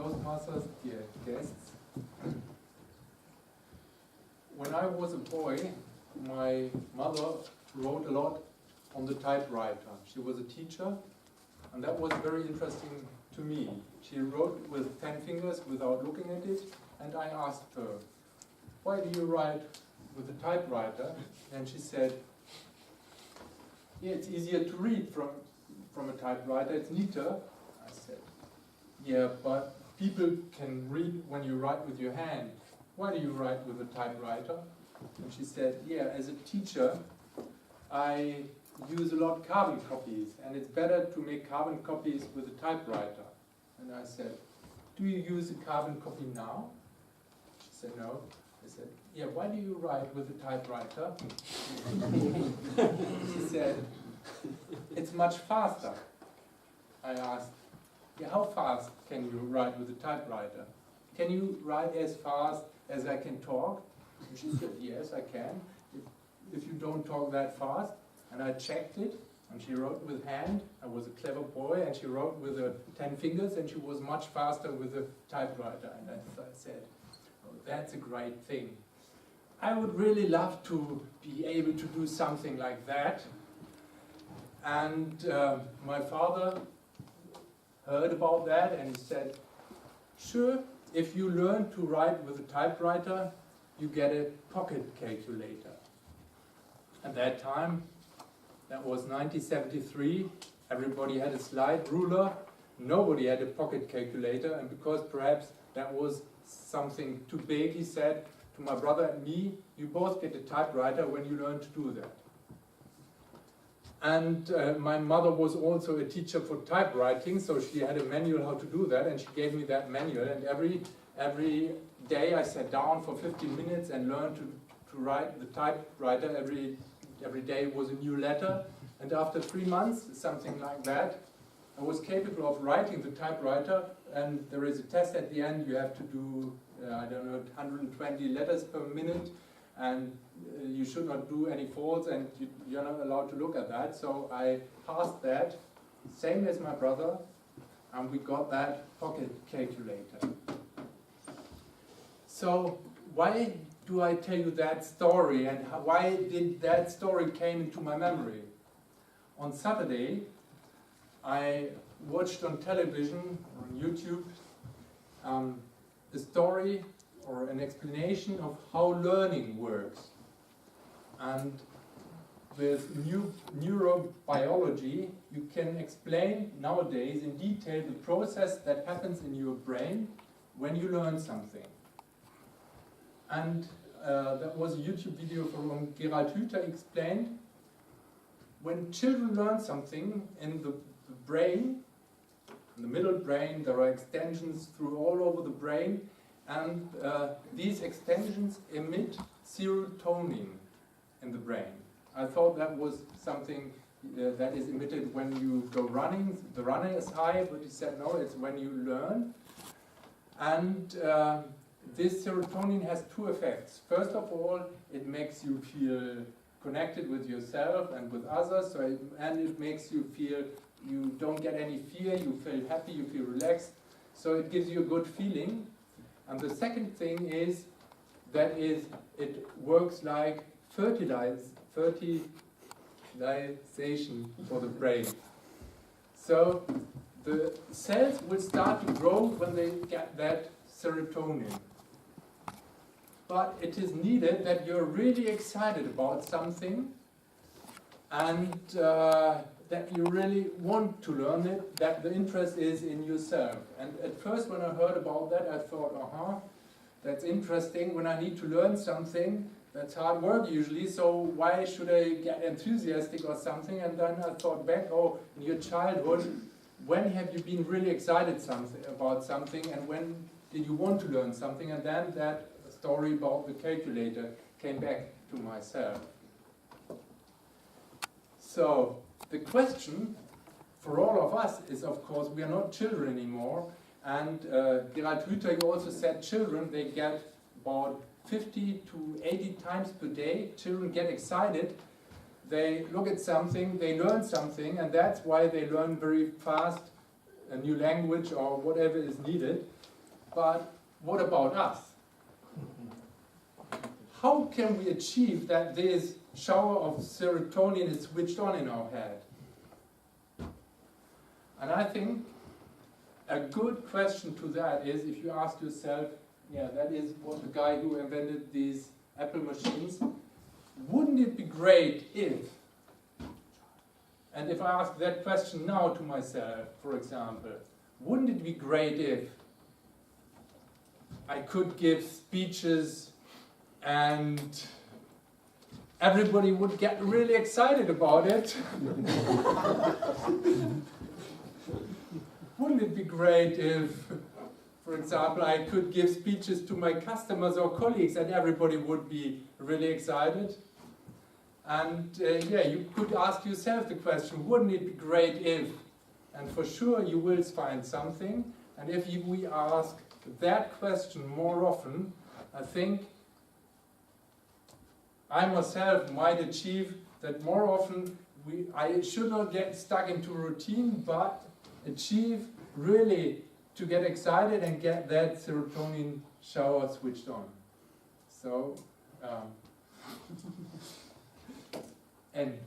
Toastmasters, dear guests. When I was a boy, my mother wrote a lot on the typewriter. She was a teacher, and that was very interesting to me. She wrote with 10 fingers without looking at it, and I asked her, why do you write with a typewriter? And she said, yeah, it's easier to read from a typewriter, it's neater. I said, yeah, but people can read when you write with your hand. Why do you write with a typewriter? And she said, yeah, as a teacher, I use a lot carbon copies, and it's better to make carbon copies with a typewriter. And I said, do you use a carbon copy now? She said, no. I said, yeah, why do you write with a typewriter? She said, it's much faster. I asked, yeah, how fast can you write with a typewriter? Can you write as fast as I can talk? And she said, yes, I can, if you don't talk that fast. And I checked it, and she wrote with hand. I was a clever boy, and she wrote with 10 fingers, and she was much faster with a typewriter. And I said, oh, that's a great thing. I would really love to be able to do something like that. And my father heard about that, and he said, sure, if you learn to write with a typewriter, you get a pocket calculator. At that time, that was 1973, everybody had a slide ruler, nobody had a pocket calculator, and because perhaps that was something too big, he said to my brother and me, you both get a typewriter when you learn to do that. And my mother was also a teacher for typewriting, so she had a manual how to do that, and she gave me that manual, and every day I sat down for 15 minutes and learned to write the typewriter. Every day was a new letter, and after 3 months, something like that, I was capable of writing the typewriter, and there is a test at the end. You have to do, I don't know, 120 letters per minute, and you should not do any faults, and you're not allowed to look at that. So I passed that, same as my brother, and we got that pocket calculator. So why do I tell you that story, and why did that story came into my memory? On Saturday, I watched on television, on YouTube, a story or an explanation of how learning works. And with neurobiology, you can explain nowadays in detail the process that happens in your brain when you learn something. And that was a YouTube video from Gerald Hüther explained. When children learn something in the brain, in the middle brain, there are extensions through all over the brain, and these extensions emit serotonin in the brain. I thought that was something that is emitted when you go running. The running is high, but he said no, it's when you learn. And this serotonin has two effects. First of all, it makes you feel connected with yourself and with others, and it makes you feel you don't get any fear, you feel happy, you feel relaxed, so it gives you a good feeling. And the second thing is that it works like fertilization for the brain. So the cells will start to grow when they get that serotonin. But it is needed that you're really excited about something, and that you really want to learn it, that the interest is in yourself. And at first when I heard about that, I thought, that's interesting. When I need to learn something, that's hard work usually, so why should I get enthusiastic or something? And then I thought back, in your childhood, when have you been really excited about something, and when did you want to learn something? And then that story about the calculator came back to myself. So the question for all of us is, of course, we are not children anymore, and Gerald Hüther also said children, they get about 50 to 80 times per day. Children get excited, they look at something, they learn something, and that's why they learn very fast a new language or whatever is needed. but what about us? How can we achieve that this shower of serotonin is switched on in our head? And I think a good question to that is, if you ask yourself, yeah, that is what the guy who invented these Apple machines, wouldn't it be great if, and if I ask that question now to myself, for example, wouldn't it be great if I could give speeches and everybody would get really excited about it? Wouldn't it be great if, for example, I could give speeches to my customers or colleagues and everybody would be really excited? And yeah, you could ask yourself the question, wouldn't it be great if? And for sure you will find something. And if we ask that question more often, I think I myself might achieve that more often. I should not get stuck into routine, but achieve really to get excited and get that serotonin shower switched on. So, end.